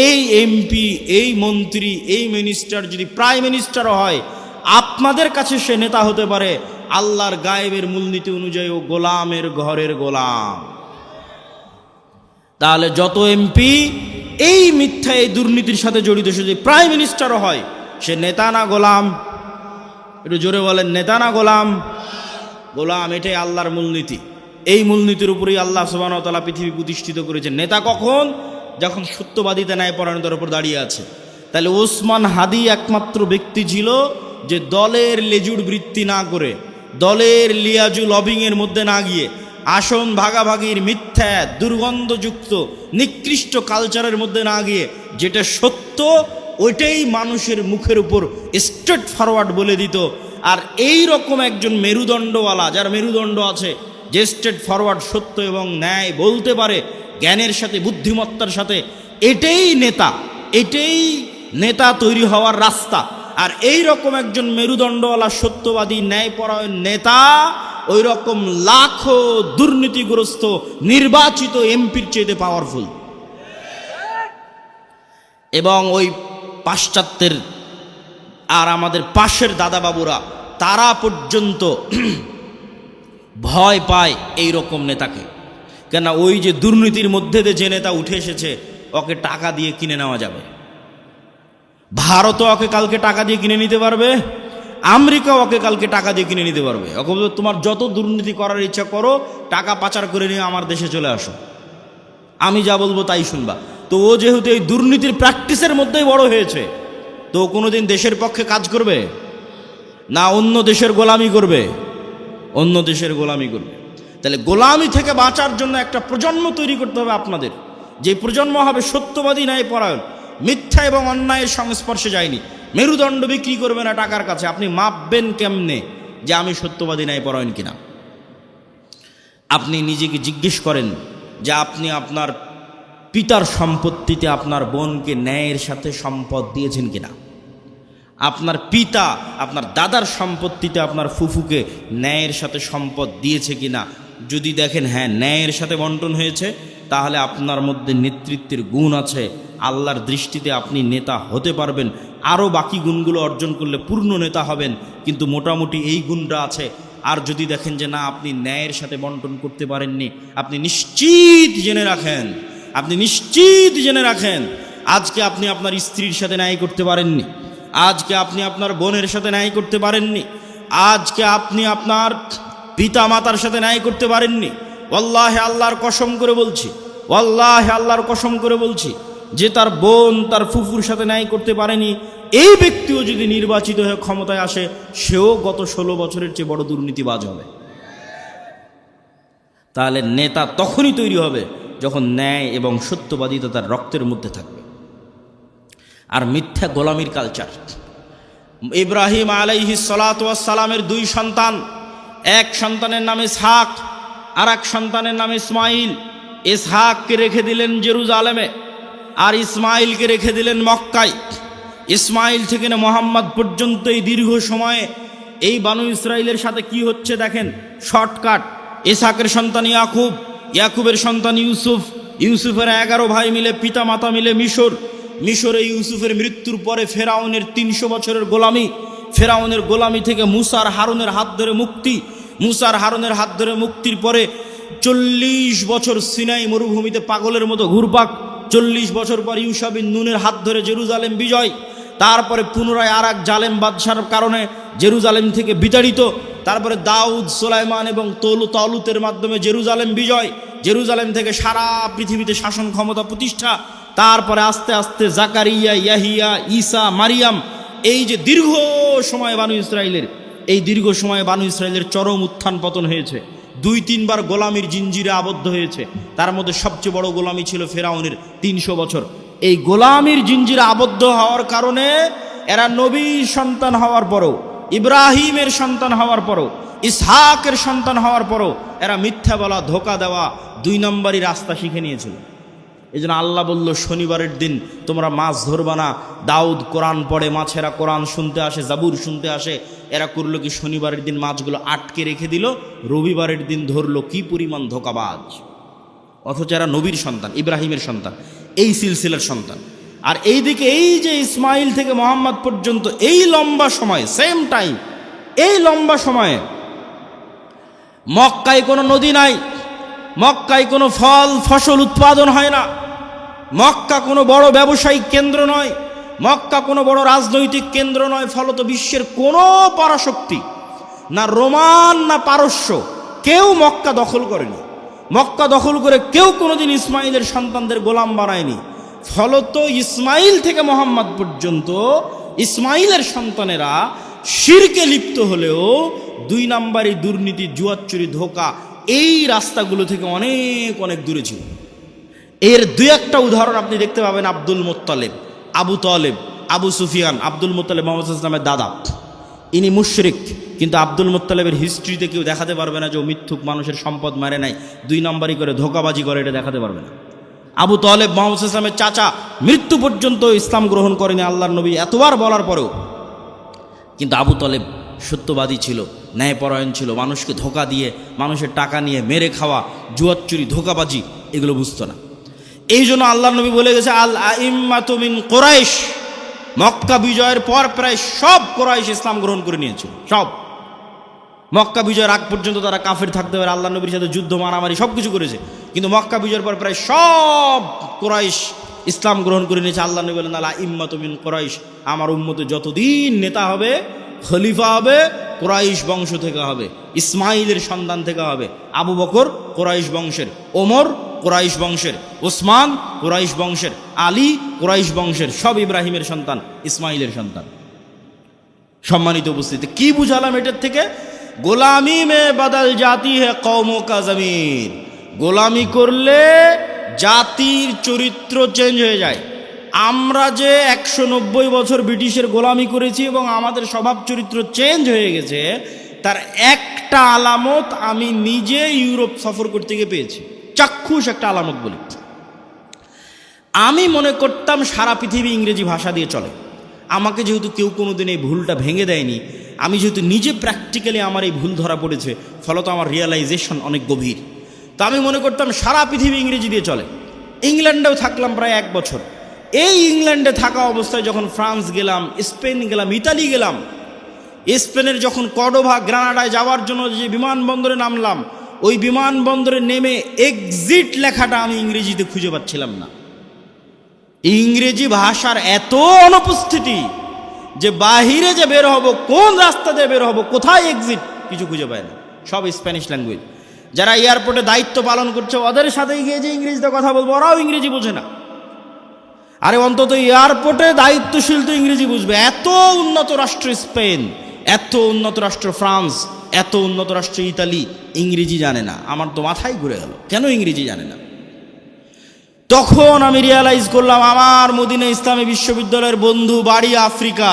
এই এমপি, এই মন্ত্রী, এই মিনিস্টার যদি প্রাইম মিনিস্টারও হয়, আপনাদের কাছে সে নেতা হতে পারে, আল্লাহর গায়েবের মূলনীতি অনুযায়ী ও গোলামের ঘরের গোলাম। তাহলে যত এমপি এই মিথ্যা, এই দুর্নীতির সাথে জড়িত, সে যদি প্রাইম মিনিস্টারও হয়, সে নেতা না গোলাম? একটু জোরে বলেন, নেতা না গোলাম? গোলাম। এটাই আল্লাহর মূলনীতি। এই মূলনীতির উপরেই আল্লাহ সুবহানাহু ওয়া তাআলা পৃথিবী প্রতিষ্ঠিত করেছেন। নেতা কখন? যখন সত্যবাদিতা ন্যায়পরায়ণতার উপর দাঁড়িয়ে আছে। তাহলে ওসমান হাদি একমাত্র ব্যক্তি ছিল যে দলের লেজুর বৃত্তি না করে, দলের লিয়াজু লবিংয়ের মধ্যে না গিয়ে, আসন ভাগাভাগির মিথ্যা দুর্গন্ধযুক্ত নিকৃষ্ট কালচারের মধ্যে না গিয়ে, যেটা সত্য ওইটাই মানুষের মুখের উপর স্ট্রেট ফরওয়ার্ড বলে দিত। আর এই রকম একজন মেরুদণ্ডওয়ালা, যার মেরুদণ্ড আছে, যে স্ট্রেট ফরওয়ার্ড সত্য এবং ন্যায় বলতে পারে জ্ঞানের সাথে, বুদ্ধিমত্তার সাথে, এটাই নেতা, এটাই নেতা তৈরি হওয়ার রাস্তা। আর এই রকম একজন মেরুদণ্ডওয়ালা সত্যবাদী ন্যায়পরায়ণ নেতা ওই রকম লাখো দুর্নীতিগ্রস্ত নির্বাচিত এমপির চেয়ে পাওয়ারফুল। এবং ওই পাশ্চাত্যের আর আমাদের পাশের দাদাবাবুরা, তারা পর্যন্ত ভয় পায় এই রকম নেতাকে। কেন? ওই যে দুর্নীতির মধ্যে দিয়ে যে নেতা উঠে এসেছে, ওকে টাকা দিয়ে কিনে নেওয়া যাবে। ভারতও ওকে কালকে টাকা দিয়ে কিনে নিতে পারবে, আমেরিকা ওকে কালকে টাকা দিয়ে কিনে নিতে পারবে। ওকে বলবে, তোমার যত দুর্নীতি করার ইচ্ছা করো, টাকা পাচার করে নিয়ে আমার দেশে চলে আসো, আমি যা বলবো তাই শুনবা। তো ও যেহেতু এই দুর্নীতির প্র্যাকটিসের মধ্যেই বড় হয়েছে, তো কোনোদিন দেশের পক্ষে কাজ করবে না, অন্য দেশের গোলামি করবে? অন্য দেশের গোলামি করবে। তাহলে গোলামি থেকে বাঁচার জন্য একটা প্রজন্ম তৈরি করতে হবে আপনাদের, যে প্রজন্ম হবে সত্যবাদী, ন্যায়পরায়ণ, মিথ্যা এবং অন্যায়ের সংস্পর্শে যায়নি, মেরুদণ্ড বিক্রি করবে না টাকার কাছে। আপনি মাপবেন কেমনে যে আমি সত্যবাদী, ন্যায়পরায়ণ কিনা? আপনি নিজেকে জিজ্ঞেস করেন যে আপনি আপনার পিতার সম্পত্তিতে আপনার বোনকে ন্যায়ের সাথে সম্পদ দিয়েছেন কিনা? আপনার পিতা আপনার দাদার সম্পত্তিতে আপনার ফুফুকে ন্যায়ের সাথে সম্পদ দিয়েছে কিনা? যদি দেখেন হ্যাঁ, ন্যায়ের সাথে বন্টন হয়েছে, তাহলে আপনার মধ্যে নেতৃত্বের গুণ আছে, আল্লাহর দৃষ্টিতে আপনি নেতা হতে পারবেন। আরও বাকি গুণগুলো অর্জন করলে পূর্ণ নেতা হবেন, কিন্তু মোটামুটি এই গুণটা আছে। আর যদি দেখেন যে না, আপনি ন্যায়ের সাথে বন্টন করতে পারেননি, আপনি নিশ্চিত জেনে রাখেন, আপনি নিশ্চিত জেনে রাখেন, আজকে আপনি আপনার স্ত্রীর সাথে ন্যায় করতে পারেননি, আজকে আপনি আপনার বোনের সাথে ন্যায় করতে পারেননি, আজকে আপনি আপনার পিতা মাতার সাথে ন্যায় করতে পারেননি। ওয়াল্লাহি, আল্লাহর কসম করে বলছি, ওয়াল্লাহি আল্লাহর কসম করে বলছি, যে তার বোন তার ফুফুর সাথে ন্যায় করতে পারেনি, এই ব্যক্তিও যদি নির্বাচিত হয়ে ক্ষমতায় আসে, সেও গত 16 বছরের চেয়ে বড় দুর্নীতিবাজ হবে। তাহলে নেতা তখনই তৈরি হবে যখন ন্যায় এবং সত্যবাদিতা তার রক্তের মধ্যে থাকবে। আর মিথ্যা গোলামির কালচার। ইব্রাহিম আলাইহিস সালাতু ওয়াস সালামের 2 সন্তান, এক সন্তানের নাম ইসহাক, আর এক সন্তানের নাম ইসমাইল। ইসহাককে রেখে দিলেন জেরুজালেমে, আর ইসমাইলকে রেখে দিলেন মক্কায়। ইসমাইল থেকে না মুহাম্মদ পর্যন্ত এই দীর্ঘ সময়ে এই বানু ইসরাইলের সাথে কি হচ্ছে দেখেন, শর্টকাট। ইসহাকের সন্তান ইয়াকুব, ইয়াকুবের সন্তান ইউসুফ, ইউসুফের 11 ভাই মিলে, পিতা মাতা মিলে মিশর। মিশরে ইউসুফের মৃত্যুর পরে ফেরাউনের 300 বছরের গোলামি, ফেরাউনের গোলামি থেকে মুসার হারুনের হাত ধরে মুক্তি, মুসার হারুনের হাত ধরে মুক্তির পরে 40 বছর সিনাই মরুভূমিতে পাগলের মতো ঘুরপাক, 40 বছর পর ইউশা বিন নুনের হাত ধরে জেরুজালেম বিজয়, তারপরে পুনরায় আর এক জালেম বাদশার কারণে জেরুজালেম থেকে বিতাড়িত, তারপরে দাউদ, সুলাইমান এবং তালুতের মাধ্যমে জেরুজালেম বিজয়, জেরুজালেম থেকে সারা পৃথিবীতে শাসন ক্ষমতা প্রতিষ্ঠা, তারপরে আস্তে আস্তে জাকারিয়া, ইয়াহিয়া, ঈসা, মারিয়াম। এই যে দীর্ঘ সময় বানু ইসরাইলের, এই দীর্ঘ সময়ে বানু ইসরাইলের চরম উত্থান পতন হয়েছে, 2-3 বার গোলামির জিঞ্জিরে আবদ্ধ হয়েছে। তার মধ্যে সবচেয়ে বড় গোলামি ছিল ফেরাউনের 300 বছর। এই গোলামির জিঞ্জিরে আবদ্ধ হওয়ার কারণে এরা নবীর সন্তান হওয়ার পরও, ইব্রাহিমের সন্তান হওয়ার পরও, ইসহাকের সন্তান হওয়ার পরও এরা মিথ্যা বলা, ধোকা দেওয়া, 2 নম্বরই রাস্তা শিখে নিয়েছিল। এই জন্য আল্লাহ বলল, শনিবারের দিন তোমরা মাছ ধরবা না। দাউদ কোরআন পড়ে, মাছেরা কোরআন শুনতে আসে, জাবুর শুনতে আসে। এরা করলো কি, শনিবারের দিন মাছগুলো আটকে রেখে দিল, রবিবারের দিন ধরলো। কি পরিমাণ ধোকাবাজ! অথচ এরা নবীর সন্তান, ইব্রাহিমের সন্তান, এই সিলসিলার সন্তান। আর এইদিকে এই যে ইসমাইল থেকে মোহাম্মদ পর্যন্ত এই লম্বা সময়, সেম টাইম, এই লম্বা সময়ে মক্কায় কোনো নদী নাই, মক্কায় কোনো ফল ফসল উৎপাদন হয় না, মক্কা কোনো বড় ব্যবসায়িক কেন্দ্র নয়, মক্কা কোনো বড় রাজনৈতিক কেন্দ্র নয়। ফলত বিশ্বের কোনো পরাশক্তি, না রোমান না পারস্য, কেউ মক্কা দখল করেনি। মক্কা দখল করে কেউ কোনোদিন ইসমাইলের সন্তানদের গোলাম বানায়নি। ফলত ইসমাইল থেকে মোহাম্মদ পর্যন্ত ইসমাইলের সন্তানেরা শিরকে লিপ্ত হলেও 2 নাম্বারি দুর্নীতি, জুয়াচুরি, ধোঁকা এই রাস্তাগুলো থেকে অনেক অনেক দূরে ছিল। এর 2-1টা উদাহরণ আপনি দেখতে পাবেন। Abdul Muttalib, Abu Taleb, Abu Sufian. Abdul Muttalib Muhammad সাল্লাল্লাহু আলাইহি ওয়াসাল্লামের দাদা, ইনি মুশরিক, কিন্তু আব্দুল মুত্তালিবের হিস্ট্রিতে কেউ দেখাতে পারবে না যে ও মিথ্যুক মানুষের সম্পদ মারে নাই, 2 নাম্বারি করে ধোঁকাবাজি করে, এটা দেখাতে পারবে না। আবু তালেব মুহাম্মদ সাল্লাল্লাহু আলাইহি ওয়াসাল্লামের চাচা, মৃত্যু পর্যন্ত ইসলাম গ্রহণ করেনি আল্লাহর নবী এতবার বলার পরেও। কিন্তু আবু তালেব সত্যবাদী ছিল, ন্যায়পরায়ণ ছিল, মানুষকে ধোঁকা দিয়ে, মানুষের টাকা নিয়ে মেরে খাওয়া, জুয়াচুরি, ধোঁকাবাজি এগুলো বুঝতো না। এই জন্য আল্লাহর নবী বলে গেছে, আল আইম্মাতু মিন কুরাইশ। মক্কা বিজয়ের পর প্রায় সব কুরাইশ ইসলাম গ্রহণ করে নিয়েছিল, সব। মক্কা বিজয়ের আগ পর্যন্ত তারা কাফের থাকতে পারে, আল্লাহ নবীর সাথে যুদ্ধ, মারামারি সব কিছু করেছে, কিন্তু মক্কা বিজয়ের পর প্রায় সব কুরাইশ ইসলাম গ্রহণ করে নিয়েছে। আল্লাহ নবী বলেন, আল আইম্মাতু মিন কুরাইশ, আমার উম্মতে যতদিন নেতা হবে, খলিফা হবে, কুরাইশ বংশ থেকে হবে, ইসমাইলের সন্তান থেকে হবে। আবু বকর কুরাইশ বংশের, ওমর কুরাইশ বংশের, ওসমান কুরাইশ বংশের, আলী কুরাইশ বংশের, সব ইব্রাহিমের সন্তান, ইসমাইলের সন্তান। সম্মানিত উপস্থিতি, কি বুঝালাম এটার থেকে? গোলামি মে বদল জাতি হে কওমো কা জমির। গোলামি করলে জাতির চরিত্র চেঞ্জ হয়ে যায়। আমরা যে 190 বছর ব্রিটিশের গোলামি করেছি এবং আমাদের স্বভাব চরিত্র চেঞ্জ হয়ে গেছে, তার একটা আলামত আমি নিজে ইউরোপ সফর করতে গিয়ে পেয়েছি, চাক্ষুষ একটা আলামত বলি। আমি মনে করতাম সারা পৃথিবী ইংরেজি ভাষা দিয়ে চলে। আমাকে যেহেতু কেউ কোনোদিন এই ভুলটা ভেঙে দেয়নি, আমি যেহেতু নিজে প্র্যাকটিক্যালি আমার এই ভুল ধরা পড়েছে, ফলত আমার রিয়েলাইজেশন অনেক গভীর। তো আমি মনে করতাম সারা পৃথিবী ইংরেজি দিয়ে চলে। ইংল্যান্ডেও থাকলাম প্রায় 1 বছর। এই ইংল্যান্ডে থাকা অবস্থায় যখন ফ্রান্স গেলাম, স্পেন গেলাম, ইতালি গেলাম, স্পেনের যখন কর্ডোভা, গ্রানাডায় যাওয়ার জন্য যে বিমানবন্দরে নামলাম, ওই বিমানবন্দরে নেমে এক্সিট লেখাটা আমি ইংরেজিতে খুঁজে পাচ্ছিলাম না। ইংরেজি ভাষার এত অনুপস্থিতি যে বাহিরে যে বের হব, কোন রাস্তা দিয়ে বের হব, কোথায় এক্সিট, কিছু খুঁজে পায় না, সব স্প্যানিশ ল্যাঙ্গুয়েজ। যারা এয়ারপোর্টে দায়িত্ব পালন করছে, ওদের সাথে গিয়ে যে ইংরেজিতে কথা বলবো, ওরাও ইংরেজি বোঝে না। আরে অন্তত এয়ারপোর্টে দায়িত্বশীল তো ইংরেজি বুঝবে। এত উন্নত রাষ্ট্র স্পেন, এত উন্নত রাষ্ট্র ফ্রান্স, এত উন্নত রাষ্ট্র ইতালি, ইংরেজি জানে না। আমার তো মাথায় ঘুরে গেল, কেন ইংরেজি জানে না? তখন আমি রিয়ালাইজ করলাম, আমার মদিনা ইসলামী বিশ্ববিদ্যালয়ের বন্ধু, বাড়ি আফ্রিকা,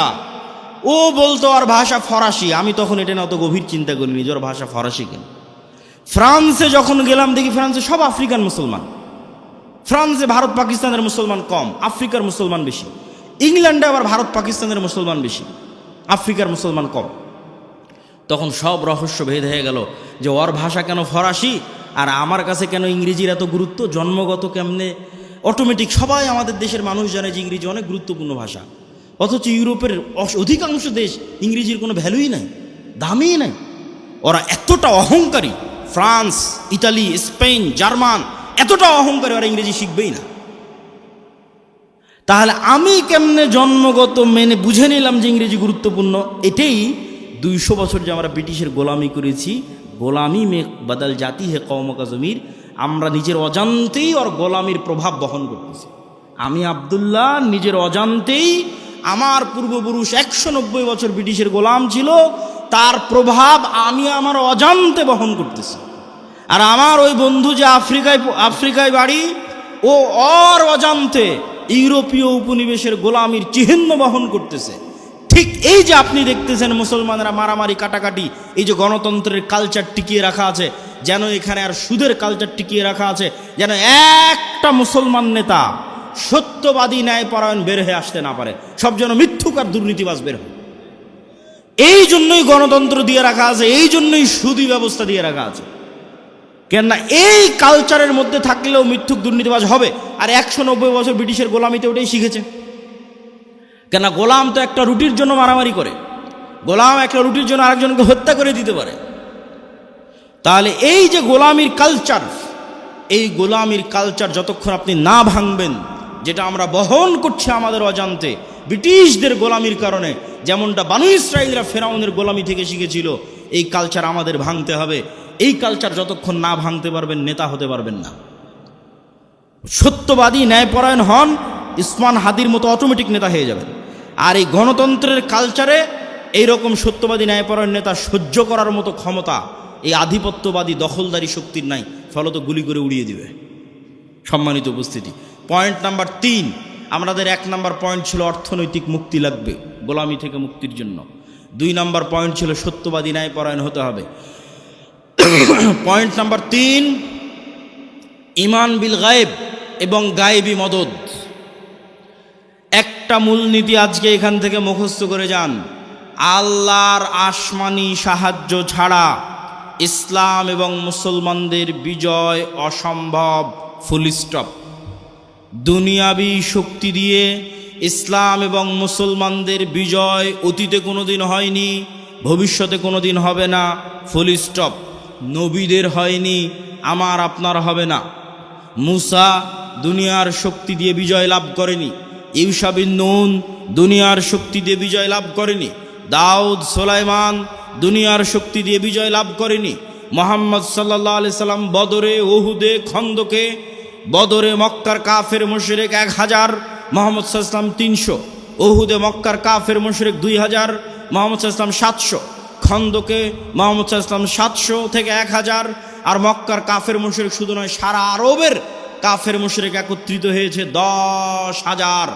ও বলতো আর ভাষা ফরাসি। আমি তখন এটা না অত গভীর চিন্তা করিনি, নিজের ভাষা ফরাসি কেন। ফ্রান্সে যখন গেলাম দেখি ফ্রান্সে সব আফ্রিকান মুসলমান। ফ্রান্সে ভারত পাকিস্তানের মুসলমান কম, আফ্রিকার মুসলমান বেশি। ইংল্যান্ডে আবার ভারত পাকিস্তানের মুসলমান বেশি, আফ্রিকার মুসলমান কম। তখন সব রহস্য ভেদ হয়ে গেল যে ওর ভাষা কেন ফরাসি আর আমার কাছে কেন ইংরেজির এত গুরুত্ব, জন্মগত কেমনে অটোমেটিক। সবাই আমাদের দেশের মানুষ জানে যে ইংরেজি অনেক গুরুত্বপূর্ণ ভাষা, অথচ ইউরোপের অধিকাংশ দেশ ইংরেজির কোনো ভ্যালুই নাই, দামই নাই। ওরা এতটা অহংকারী, ফ্রান্স, ইতালি, স্পেন, জার্মান এতটা অহংকারী, ওরা ইংরেজি শিখবেই না। তাহলে আমি কেমনে জন্মগত মেনে বুঝে নিলাম যে ইংরেজি গুরুত্বপূর্ণ? এটাই 200 বছর যে আমরা ব্রিটিশের গোলামি করেছি, গোলামি মে বদল জাতি হে কওমো কা জমির, আমরা নিজের অজান্তেই ওর গোলামির প্রভাব বহন করতেছি। আমি আব্দুল্লাহ নিজের অজান্তেই, আমার পূর্বপুরুষ 190 বছর ব্রিটিশের গোলাম ছিল, তার প্রভাব আমি আমার অজান্তে বহন করতেছি। আর আমার ওই বন্ধু যে আফ্রিকায় বাড়ি, ও ওর অজান্তে ইউরোপীয় উপনিবেশের গোলামির চিহ্ন বহন করতেছে। ঠিক এই যে আপনি দেখতেছেন মুসলমানরা মারামারি, কাটাকাটি, এই যে গণতন্ত্রের কালচার টিকিয়ে রাখা আছে, যেন এখানে আর সুদের কালচার টিকিয়ে রাখা আছে, যেন একটা মুসলমান নেতা সত্যবাদী, ন্যায়পরায়ণ বের হয়ে আসতে না পারে, সব যেন মিথ্যুক আর দুর্নীতিবাজ বের হয়। এই জন্যই গণতন্ত্র দিয়ে রাখা আছে, এই জন্যই সুদী ব্যবস্থা দিয়ে রাখা আছে। কেননা এই কালচারের মধ্যে থাকলেও মিথ্যুক দুর্নীতিবাজ হবে। আর 190 বছর ব্রিটিশের গোলামিতে ওটাই শিখেছে। কেন গোলাম তো একটা রুটির জন্য মারামারি করে, গোলাম একটা রুটির জন্য আরেকজনকে হত্যা করে দিতে পারে। তাহলে এই যে গোলামির কালচার, এই গোলামির কালচার যতক্ষণ আপনি না ভাঙবেন, যেটা আমরা বহন করছি আমাদের অজান্তে ব্রিটিশদের গোলামির কারণে, যেমনটা বানু ইসরাইলরা ফেরাউনের গোলামি থেকে শিখেছিল, এই কালচার আমাদের ভাঙতে হবে। এই কালচার যতক্ষণ না ভাঙতে পারবেন, নেতা হতে পারবেন না। সত্যবাদী ন্যায়পরায়ণ হন, ইসমান হাদির মতো অটোমেটিক নেতা হয়ে যাবেন। আর এই গণতন্ত্রের কালচারে এইরকম সত্যবাদী ন্যায়পরায়ণ নেতা সহ্য করার মতো ক্ষমতা এই আধিপত্যবাদী দখলদারি শক্তির নাই, ফলত গুলি করে উড়িয়ে দিবে। সম্মানিত উপস্থিতি, পয়েন্ট নাম্বার 3, আমাদের 1 নাম্বার পয়েন্ট ছিল অর্থনৈতিক মুক্তি লাগবে গোলামি থেকে মুক্তির জন্য। 2 নাম্বার পয়েন্ট ছিল সত্যবাদী ন্যায়পরায়ণ হতে হবে। পয়েন্ট নাম্বার 3, ইমান বিল গায়েব এবং গায়েবী মদদ। একটা মূলনীতি আজকে এখান থেকে মুখস্থ করে যান, আল্লাহর আসমানি সাহায্য ছাড়া ইসলাম এবং মুসলমানদের বিজয় অসম্ভব, ফুল স্টপ। দুনিয়াবি শক্তি দিয়ে ইসলাম এবং মুসলমানদের বিজয় অতীতে কোনোদিন হয়নি, ভবিষ্যতে কোনোদিন হবে না, ফুল স্টপ। নবীদের হয়নি, আমার আপনার হবে না। মুসা দুনিয়ার শক্তি দিয়ে বিজয় লাভ করেনি, ইউশা বিন নুন দুনিয়ার শক্তি দিয়ে বিজয় লাভ করেনি, দাউদ সুলাইমান দুনিয়ার শক্তি দিয়ে বিজয় লাভ করেনি। মুহাম্মদ সাল্লাল্লাহু আলাইহি সাল্লাম বদরে, উহুদে, খন্দকে, বদরে মক্কার কাফের মুশরিক 1000, মুহাম্মদ সাল্লাল্লাহু আলাইহি সাল্লাম 300, উহুদে মক্কার কাফের মুশরিক 2000, মুহাম্মদ সাল্লাল্লাহু আলাইহি সাল্লাম 700, খন্দকে মুহাম্মদ সাল্লাল্লাহু আলাইহি সাল্লাম 700 থেকে 1000। আর মক্কার কাফের মুশরিক শুধু নয়, সারা আরবের কাফের মুশরিক একত্রিত হয়েছে 10,000।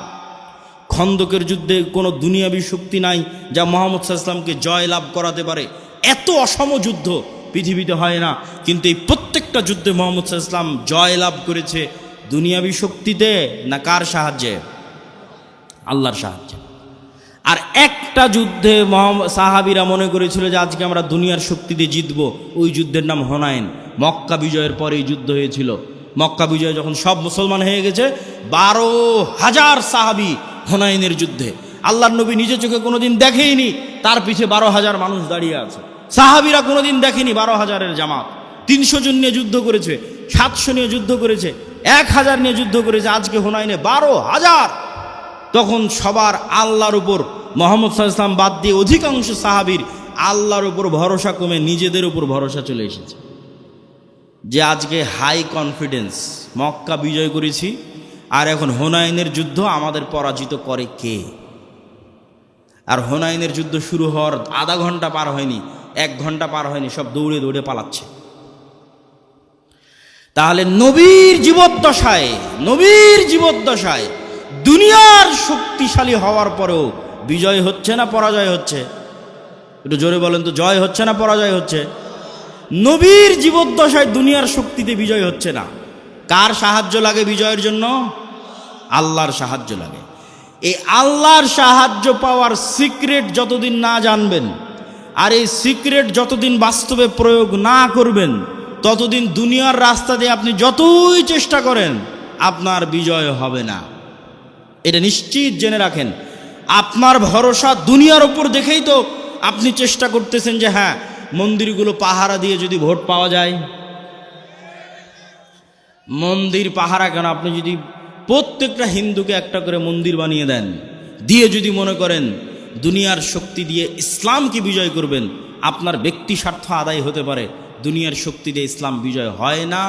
খন্দকের যুদ্ধে কোনো দুনিয়াবী শক্তি নাই যা মুহাম্মদ সাল্লাল্লাহু আলাইহি সাল্লামকে জয় লাভ করাতে পারে। এত অসম যুদ্ধ পৃথিবীতে হয় না, কিন্তু এই প্রত্যেকটা যুদ্ধে মুহাম্মদ সাল্লাল্লাহু আলাইহি সাল্লাম জয় লাভ করেছে দুনিয়াবী শক্তিতে না কার সাহায্যে? আল্লাহর সাহায্যে। আর একটা যুদ্ধে সাহাবীরা মনে করেছিল যে আজকে আমরা দুনিয়ার শক্তি দিয়ে জিতবো, ওই যুদ্ধের নাম হুনাইন। মক্কা বিজয়ের পরে এই যুদ্ধ হয়েছিল। মক্কা বিজয় যখন সব মুসলমান হয়ে গেছে, 12,000 সাহাবী হুনাইনের যুদ্ধে, আল্লাহর নবী নিজে চোখে কোনোদিন দেখেইনি, তার পিছে 12,000 মানুষ দাঁড়িয়ে আছে। সাহাবীরা কোনোদিন দেখেনি 12,000-এর জামাত। 300 জন নিয়ে যুদ্ধ করেছে, 700 নিয়ে যুদ্ধ করেছে, 1000 নিয়ে যুদ্ধ করেছে, আজকে হুনাইনে 12,000। তখন সবার আল্লাহর উপর, মুহাম্মদ সাল্লাল্লাহু আলাইহি ওয়াসাল্লাম বাদ দিয়ে অধিকাংশ সাহাবীর আল্লাহর উপর ভরসা কমে নিজেদের উপর ভরসা চলে এসেছে। যে আজকে হাই কনফিডেন্স, মক্কা বিজয় করেছি আর এখন হুনাইনের যুদ্ধ আমাদের পরাজিত করে কে? আর হুনাইনের যুদ্ধ শুরু হওয়ার আধা ঘন্টা পার হয়নি, 1 ঘন্টা পার হয়নি, সব দৌড়ে দৌড়ে পালাচ্ছে। তাহলে নবীর জীবদ্দশায় দুনিয়ার শক্তিশালী হওয়ার পরেও বিজয় হচ্ছে না পরাজয় হচ্ছে? একটু জোরে বলেন তো, জয় হচ্ছে না পরাজয় হচ্ছে? নবীর জীবদ্দশায় দুনিয়ার শক্তিতে বিজয় হচ্ছে না। কার সাহায্য লাগে বিজয়ের জন্য? আল্লাহর সাহায্য লাগে। এই আল্লাহর সাহায্য পাওয়ার সিক্রেট যতদিন না জানবেন, আর এই সিক্রেট যতদিন বাস্তবে প্রয়োগ না করবেন, ততদিন দুনিয়ার রাস্তা দিয়ে আপনি যতই চেষ্টা করেন আপনার বিজয় হবে না। এটা নিশ্চিত জেনে রাখেন। আপনার ভরসা দুনিয়ার উপর দেখেই তো আপনি চেষ্টা করতেছেন যে হ্যাঁ, মন্দিরগুলো পাহারা দিয়ে যদি ভোট পাওয়া যায়। মন্দির পাহারা কেন? আপনি যদি প্রত্যেকটা হিন্দুকে একটা করে মন্দির বানিয়ে দেন, দিয়ে যদি মনে করেন দুনিয়ার শক্তি দিয়ে ইসলামকে বিজয় করবেন, আপনার ব্যক্তি স্বার্থ আদায় হতে পারে। দুনিয়ার শক্তি দিয়ে ইসলাম বিজয় হয় না,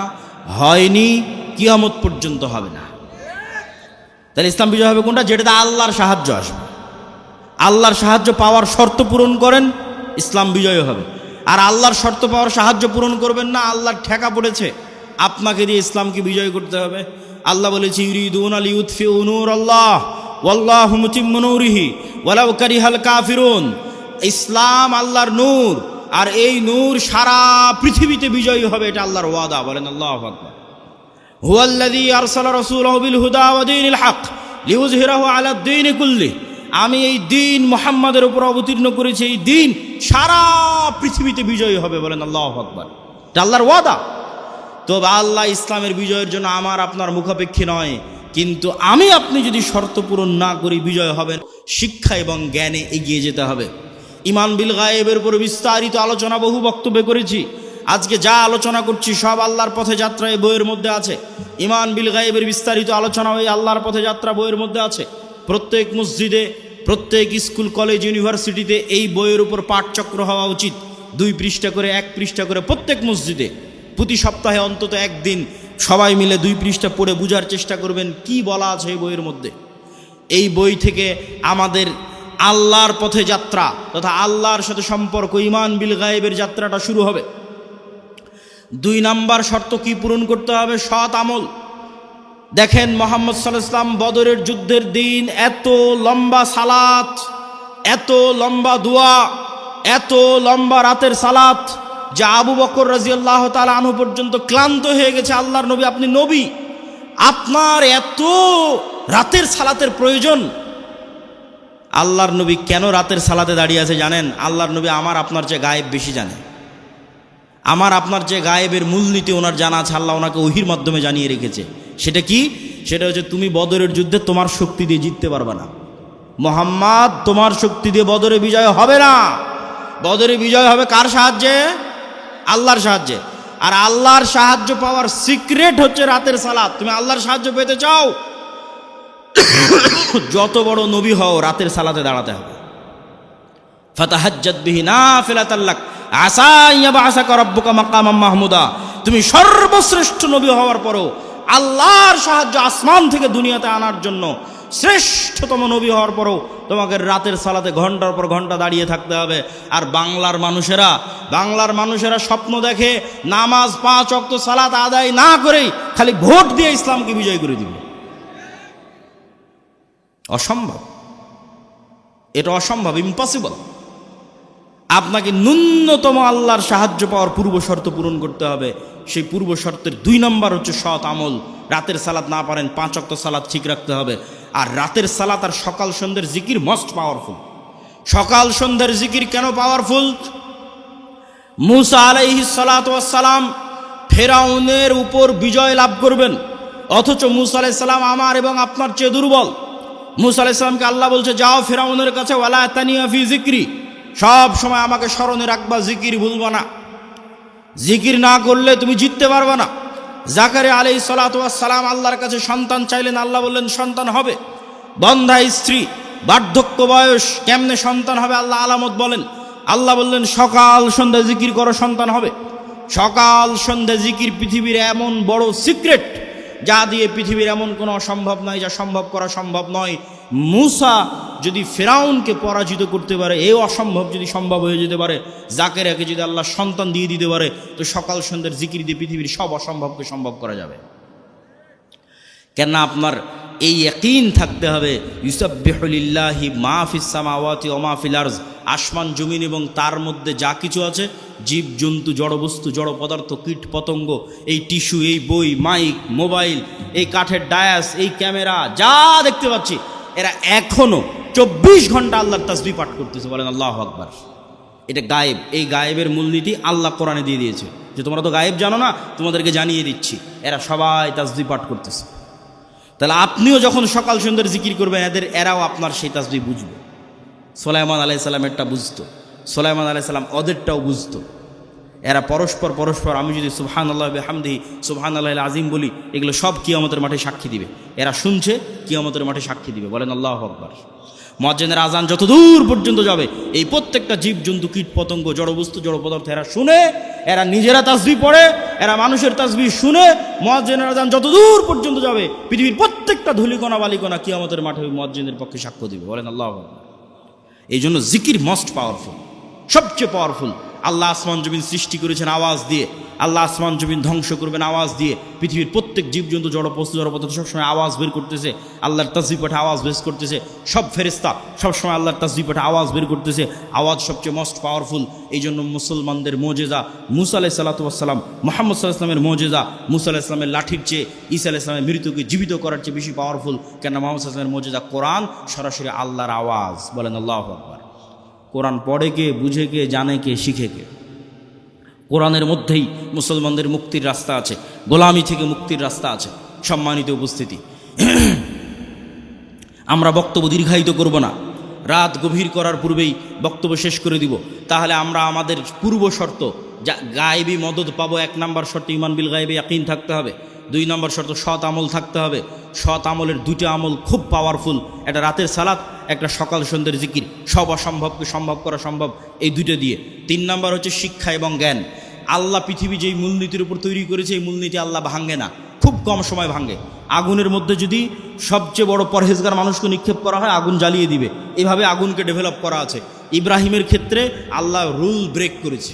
হয়নি, কিয়ামত পর্যন্ত হবে না। তাহলে ইসলাম বিজয় হবে কোনটা? যেটাতে আল্লাহর সাহায্য আসবে। আল্লাহর সাহায্য পাওয়ার শর্ত পূরণ করেন, ইসলাম বিজয় হবে। আর আল্লাহর শর্ত পাওয়ার সাহায্য পূরণ করবেন না, আল্লাহর ঠেকা পড়েছে, আপনাকে দিয়ে ইসলামকে বিজয় করতে হবে। আল্লাহ বলেছে, ইউরিদুনা লিইউতফিউ নূরাল্লাহ ওয়াল্লাহু মুতিম্মু নূরিহি ওয়ালাউ কারিহাল কাফিরুন। ইসলাম আল্লাহর নূর, আর এই নূর সারা পৃথিবীতে বিজয়ী হবে, এটা আল্লাহর ওয়াদা। বলেন আল্লাহু আকবার। হুয়াল্লাযী আরসালা রাসূলাহু বিল হুদা ওয়া দীনিল হক লিইয়ুযহিরাহু আলাদ দীনি কুল্লিহি। আমি এই দিন মুহাম্মাদের উপর অবতীর্ণ করেছি, এই দিন সারা পৃথিবীতে বিজয়ী হবে। বলেন আল্লাহু আকবার। এটা আল্লাহর ওয়াদা। তো আল্লাহ ইসলামের বিজয়ের জন্য আমার আপনার মুখাপেক্ষী নয়, কিন্তু আমি আপনি যদি শর্ত পূরণ না করি বিজয় হবেন। শিক্ষা এবং জ্ঞানে এগিয়ে যেতে হবে। ঈমান বিল গায়েবের উপর বিস্তারিত আলোচনা বহু বক্তব্যে করেছি। আজকে যা আলোচনা করছি সব আল্লাহর পথে যাত্রা এই বইয়ের মধ্যে আছে। ঈমান বিল গায়েবের বিস্তারিত আলোচনা ওই আল্লাহর পথে যাত্রা বইয়ের মধ্যে আছে। প্রত্যেক মসজিদে, প্রত্যেক স্কুল, কলেজ, ইউনিভার্সিটিতে এই বইয়ের উপর পাঠচক্র হওয়া উচিত। 2 পৃষ্ঠা করে, 1 পৃষ্ঠা করে প্রত্যেক মসজিদে প্রতি সপ্তাহে অন্তত একদিন সবাই মিলে 2 পৃষ্ঠা পড়ে বোঝার চেষ্টা করবেন কি বলা আছে এই বইয়ের মধ্যে। এই বই থেকে আমাদের আল্লাহর পথে যাত্রা তথা আল্লাহর সাথে সম্পর্ক, ঈমান বিল গায়েবের যাত্রাটা শুরু হবে। 2 নাম্বার শর্ত কি পূরণ করতে হবে? সৎ আমল। দেখেন মুহাম্মদ সাল্লাল্লাহু আলাইহি ওয়াসাল্লাম বদরের যুদ্ধের দিন এত লম্বা সালাত, এত লম্বা দোয়া, এত লম্বা রাতের সালাত যা আবু বকর রাদিয়াল্লাহু তাআলা আনহু পর্যন্ত ক্লান্ত হয়ে গেছে। আল্লাহর নবী, আপনি নবী, আপনার এত রাতের সালাতের প্রয়োজন? আল্লাহর নবী কেন রাতের সালাতে দাঁড়িয়ে আছে জানেন? আল্লাহর নবী আমার আপনার চেয়ে গায়েব বেশি জানে। আমার আপনার চেয়ে গায়েবের মূলনীতি ওনার জানা আছে। আল্লাহ ওনাকে ওহির মাধ্যমে জানিয়ে রেখেছে। সেটা কি? সেটা হচ্ছে তুমি বদরের যুদ্ধে তোমার শক্তি দিয়ে জিততে পারবে না। মুহাম্মদ, তোমার শক্তি দিয়ে বদরে বিজয় হবে না। বদরে বিজয় হবে কার সাহায্যে? আল্লাহর সাহায্যে। আর আল্লাহর সাহায্য পাওয়ার সিক্রেট হচ্ছে রাতের সালাত। তুমি আল্লাহর সাহায্য পেতে চাও, যত বড় নবী হও রাতের সালাতে দাঁড়াতে হবে। ফাতাহাজ্জাদ বিহি নাফিলাতাল লাক আসা ইয়াবআসাকা রাব্বুকা মাকামাম মাহমুদা। তুমি সর্বশ্রেষ্ঠ নবী হওয়ার পরও আল্লাহর সাহায্য আসমান থেকে দুনিয়াতে আনার জন্য শ্রেষ্ঠতম নবী হওয়ার পরও তোমাকে রাতের সালাতে ঘন্টার পর ঘন্টা দাঁড়িয়ে থাকতে হবে। আর বাংলার মানুষেরা স্বপ্ন দেখে নামাজ 5 ওয়াক্ত সালাত আদায় না করেই খালি ভোট দিয়ে ইসলামকে বিজয় করে দিবে। অসম্ভব, এটা অসম্ভব, ইম্পসিবল। আপনাকে ন্যূনতম আল্লাহর সাহায্য পাওয়ার পূর্ব শর্ত পূরণ করতে হবে। সেই পূর্ব শর্তের 2 নম্বর হচ্ছে সৎ আমল। রাতের সালাত না পারেন 5 ওয়াক্ত সালাত ঠিক রাখতে হবে। আর রাতের সালাত আর সকাল সন্ধ্যের জিকির মোস্ট পাওয়ারফুল। সকাল সন্ধ্যের জিকির কেন পাওয়ারফুল? মুসা আলাইহিস সালাতু ওয়াস সালাম ফেরাউনের উপর বিজয় লাভ করবেন, অথচ মুসা আলাইহিস সালাম আমার এবং আপনার চেয়ে দুর্বল। মুসা আলাইহিস সালামকে আল্লাহ বলছে, যাও ফেরাউনের কাছে, ওয়ালা তানিয়া ফি যিকরি, সব সময় আমাকে স্মরণে রাখবা, জিকির ভুলবা না। জিকির না করলে তুমি জিততে পারবে না। জাকারিয়া আলাইহিস সালাতু ওয়াস সালাম আল্লাহর কাছে সন্তান চাইলেন, আল্লাহ বললেন সন্তান হবে। বন্ধা স্ত্রী, বার্ধক্য বয়স, কেমনে সন্তান হবে? আল্লাহ আলামত বলেন। আল্লাহ বললেন সকাল সন্ধ্যা জিকির করো, সন্তান হবে। সকাল সন্ধ্যা জিকির পৃথিবীর এমন বড় সিক্রেট যা দিয়ে পৃথিবীর এমন কোনো অসম্ভব নয়, যা সম্ভব করা সম্ভব নয়। মুসা যদি ফেরাউনকে পরাজিত করতে পারে, এই অসম্ভব যদি সম্ভব হয়ে যেতে পারে, জাকারিয়াকে যদি আল্লাহ সন্তান দিয়ে দিতে পারে, তো সকাল সন্ধ্যার জিকির দিয়ে পৃথিবীর সব অসম্ভবকে সম্ভব করা যাবে। কেননা আপনার এই ইয়াকিন থাকতে হবে, ইউসাব্বিহু লিল্লাহি মা ফিস সামাওয়াতি ওয়া মা ফিল আরজ, আসমান জমিন এবং তার মধ্যে যা কিছু আছে, জীব জন্তু, জড়বস্তু, জড় পদার্থ, কীট পতঙ্গ, এই টিস্যু, এই বই, মাইক, মোবাইল, এই কাঠের ডায়াস, এই ক্যামেরা, যা দেখতে পাচ্ছি, এরা এখনো 24 ঘন্টা আল্লাহর তাসবিহ পাঠ করতেছে। বলেন আল্লাহু আকবার। এটা গায়েব। এই গায়েবের মূলনীতি আল্লাহ কোরআনে দিয়ে দিয়েছে যে তোমরা তো গায়েব জানো না, তোমাদেরকে জানিয়ে দিচ্ছি। এরা সবাই তাসবিহ পাঠ করতেছে। তাহলে আপনিও যখন সকাল সন্ধ্যার জিকির করবেন, এরাও আপনার সেই তাসবিহ বুঝবে। সুলাইমান আলাইহিস সালামেরটা বুঝতো, সুলাইমান আলাইহিস সালাম ওদেরটাও বুঝতো। এরা পরস্পর, আমি যদি সুবহানাল্লাহি ওয়া বিহামদিহি সুবহানাল্লাহিল আযীম বলি, এগুলো সব কিয়ামতের মাঠে সাক্ষী দিবে। এরা শুনছে, কিয়ামতের মাঠে সাক্ষী দিবে। বলেন আল্লাহু আকবার। মুয়াজ্জিনের আজান যত দূর পর্যন্ত যাবে, এই প্রত্যেকটা জীব জন্তু, কীট পতঙ্গ, জড়বস্তু, জড় পদার্থ এরা শুনে, এরা নিজেরা তাসবিহ পড়ে, এরা মানুষের তাসবিহ শুনে। মুয়াজ্জিনের আজান যত দূর পর্যন্ত যাবে, পৃথিবীর প্রত্যেকটা ধূলিকণা বালিকণা কিয়ামতের মাঠে মুয়াজ্জিনের পক্ষে সাক্ষ্য দিবে। বলেন আল্লাহু আকবার। এই জন্য জিকির মোস্ট পাওয়ারফুল, সবচেয়ে পাওয়ারফুল। আল্লাহ আসমান জমিন সৃষ্টি করেছেন আওয়াজ দিয়ে, আল্লাহ আসমান জমিন ধ্বংস করবেন আওয়াজ দিয়ে। পৃথিবীর প্রত্যেক জীবজন্তু, জড়বস্তু, জড়পদার্থ সবসময় আওয়াজ বের করতেছে, আল্লাহর তাসবিহ পাঠে আওয়াজ বের করতেছে। সব ফেরেশতা সবসময় আল্লাহর তাসবিহ পাঠে আওয়াজ বের করতেছে। আওয়াজ সবচেয়ে মোস্ট পাওয়ারফুল। এই জন্য মুসলমানদের মোজেজা মুসা আলাইহিস সালাতু ওয়াস সালাম, মুহাম্মদ সাল্লাল্লাহু আলাইহি ওয়াসাল্লামের মোজেজা মুসা আলাইহিস সালামের লাঠির চেয়ে, ঈসা আলাইহিস সালামের মৃত্যুকে জীবিত করার চেয়ে বেশি পাওয়ারফুল। কেন? মুহাম্মদ সাল্লাল্লাহু আলাইহি ওয়াসাল্লামের মোজেজা কোরআন, সরাসরি আল্লাহর আওয়াজ। বলেন আল্লাহু আকবার। কোরআন পড়ে কে, বুঝে কে, জানে কে, শিখে কে? কোরআনের মধ্যেই মুসলমানদের মুক্তির রাস্তা আছে, গোলামি থেকে মুক্তির রাস্তা আছে। সম্মানিত উপস্থিতি, আমরা বক্তব্য দীর্ঘায়িত করব না, রাত গভীর করার পূর্বেই বক্তব্য শেষ করে দিব। তাহলে আমরা আমাদের পূর্ব শর্ত, যা গায়েবী মদত পাবো, 1 নম্বর শর্ত ঈমান বিল গায়বি ইয়াকিন থাকতে হবে। 2 নম্বর শর্ত সৎ আমল থাকতে হবে। সৎ আমলের 2টা আমল খুব পাওয়ারফুল, একটা রাতের সালাত, একটা সকাল সন্ধ্যের জিকির। সব অসম্ভবকে সম্ভব করা সম্ভব এই 2টা দিয়ে। 3 নম্বর হচ্ছে শিক্ষা এবং জ্ঞান। আল্লাহ পৃথিবী যেই মূলনীতির উপর তৈরি করেছে, এই মূলনীতি আল্লাহ ভাঙে না, খুব কম সময় ভাঙে। আগুনের মধ্যে যদি সবচেয়ে বড় পরহেজগার মানুষকে নিক্ষেপ করা হয়, আগুন জ্বালিয়ে দিবে। এভাবে আগুনকে ডেভেলপ করা আছে। ইব্রাহিমের ক্ষেত্রে আল্লাহ রুল ব্রেক করেছে,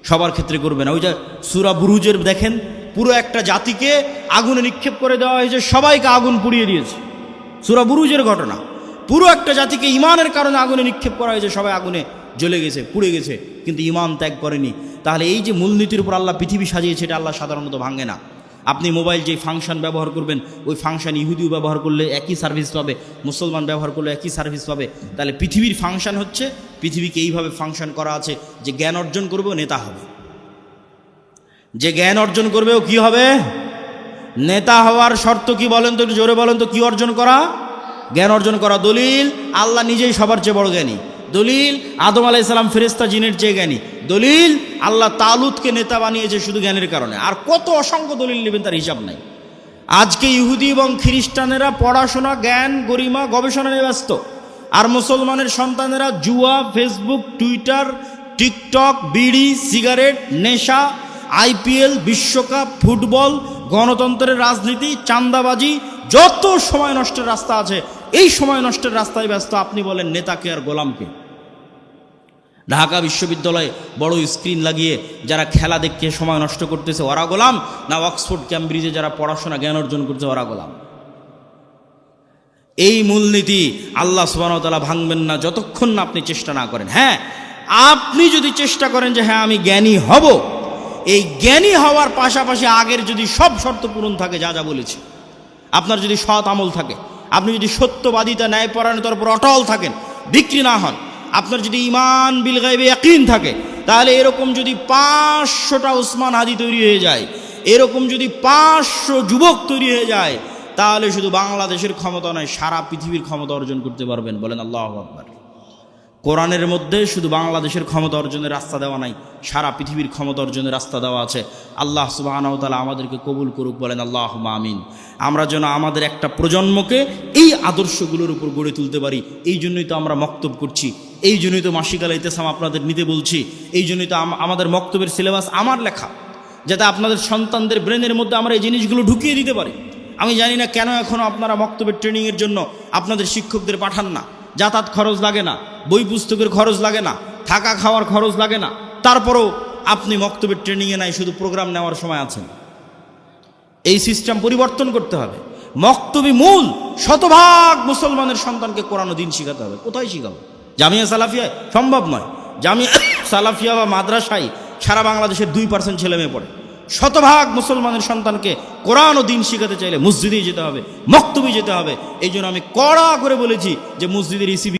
সবার ক্ষেত্রে করবে না। ওই যে সূরা বুরুজের দেখেন, পুরো একটা জাতিকে আগুনে নিক্ষেপ করে দেওয়া হয়েছে, সবাইকে আগুন পুড়িয়ে দিয়েছে। সূরা বুরুজের ঘটনা, পুরো একটা জাতিকে ইমানের কারণে আগুনে নিক্ষেপ করা হয়েছে, সবাই আগুনে জ্বলে গেছে, পুড়ে গেছে, কিন্তু ইমান ত্যাগ করেনি। তাহলে এই যে মূলনীতির উপর আল্লাহ পৃথিবী সাজিয়েছে, এটা আল্লাহ সাধারণত ভাঙে না। আপনি মোবাইল যে ফাংশন ব্যবহার করবেন, ওই ফাংশন ইহুদিও ব্যবহার করলে একই সার্ভিস পাবে, মুসলমান ব্যবহার করলে একই সার্ভিস পাবে। তাহলে পৃথিবীর ফাংশন হচ্ছে, পৃথিবীকে এইভাবে ফাংশন করা আছে যে জ্ঞান অর্জন করবেও নেতা হবে, যে জ্ঞান অর্জন করবেও কি হবে, নেতা হওয়ার শর্ত কি বলেন তো, একটু জোরে বলেন তো, কি অর্জন করা? জ্ঞান অর্জন করা। দলিল, আল্লাহ নিজেই সবার চেয়ে বড় জ্ঞানী। দলিল, আদম আলাইহিস সালাম ফেরেশতা জিনের চেয়ে জ্ঞানী। দলিল, আল্লাহ তালুতকে নেতা বানিয়েছে শুধু জ্ঞানের কারণে। আর কত অসংখ্য দলিল নেবেন, তার হিসাব নাই। আজকে ইহুদি এবং খ্রিস্টানেরা পড়াশোনা, জ্ঞান, গরিমা, গবেষণা নিয়ে ব্যস্ত, আর মুসলমানের সন্তানেরা জুয়া, ফেসবুক, টুইটার, টিকটক, বিড়ি, সিগারেট, নেশা, আইপিএল, বিশ্বকাপ, ফুটবল, গণতন্ত্রের রাজনীতি, চাঁদাবাজি, যত সময় নষ্টের রাস্তা আছে, এই সময় নষ্টের রাস্তায় ব্যস্ত। আপনি বলেন নেতাকে আর গোলামকে? ঢাকা বিশ্ববিদ্যালয়ে বড় স্ক্রিন লাগিয়ে যারা খেলা দেখে সময় নষ্ট করতেছে, ওরা গোলাম? না অক্সফোর্ড ক্যামব্রিজে যারা পড়াশোনা জ্ঞান অর্জন করছে, ওরা গোলাম? এই মূলনীতি আল্লাহ সুবহানাহু ওয়া তাআলা ভাঙবেন না যতক্ষণ না আপনি চেষ্টা না করেন। হ্যাঁ, আপনি যদি চেষ্টা করেন যে হ্যাঁ আমি জ্ঞানী হব, এই জ্ঞানী হওয়ার পাশাপাশি আগের যদি সব শর্ত পূরণ থাকে, যা যা বলেছি, আপনার যদি সৎ আমল থাকে, আপনি যদি সত্যবাদিতা, ন্যায়পরায়ণতার উপর অটল থাকেন, বিক্রি না হন, আপনার যদি ঈমান বিল গায়বি ইয়াকিন থাকে, তাহলে এরকম যদি 500টা উসমান হাদি তৈরি হয়ে যায়, এরকম যদি 500 যুবক তৈরি হয়ে যায়, তাহলে শুধু বাংলাদেশের ক্ষমতা নয়, সারা পৃথিবীর ক্ষমতা অর্জন করতে পারবেন। বলেন আল্লাহু আকবার। কোরআনের মধ্যে শুধু বাংলাদেশের ক্ষমতা অর্জনের রাস্তা দেওয়া নাই, সারা পৃথিবীর ক্ষমতা অর্জনের রাস্তা দেওয়া আছে। আল্লাহ সুবহানাহু ওয়া তাআলা আমাদেরকে কবুল করুক, বলেন আল্লাহুম্মা আমিন। আমরা যেন আমাদের একটা প্রজন্মকে এই আদর্শগুলোর উপর গড়ে তুলতে পারি। এই জন্যই তো আমরা মক্তব করছি, এই জন্যই তো মাসিক আল ইতিসাম আপনাদের নিতে বলছি, এই জন্যই তো আমাদের মক্তবের সিলেবাস আমার লেখা, যাতে আপনাদের সন্তানদের ব্রেনের মধ্যে আমরা এই জিনিসগুলো ঢুকিয়ে দিতে পারি। আমি জানি না কেন এখনও আপনারা মক্তবের ট্রেনিংয়ের জন্য আপনাদের শিক্ষকদের পাঠান না। যাতায়াত খরচ লাগে না, বই পুস্তকের খরচ লাগে না, থাকা খাওয়ার খরচ লাগে না, তারপরেও আপনি মক্তবের ট্রেনিংয়ে নাই, শুধু প্রোগ্রাম নেওয়ার সময় আছেন। এই সিস্টেম পরিবর্তন করতে হবে। মক্তবি মূল, শতভাগ মুসলমানের সন্তানকে কোরআন ও দ্বীন শিখাতে হবে। কোথায় শিখাবো? জামিয়া সালাফিয়ায়? সম্ভব নয়। জামিয়া সালাফিয়া বা মাদ্রাসায় সারা বাংলাদেশের 2% ছেলে মেয়ে পড়ে। শতভাগ মুসলমানের সন্তানকে কোরআন ও দ্বীন শিখাতে চাইলে মসজিদেই যেতে হবে, মক্তবে যেতে হবে। এই জন্য আমি কড়া করে বলেছি যে মসজিদের ইসিবি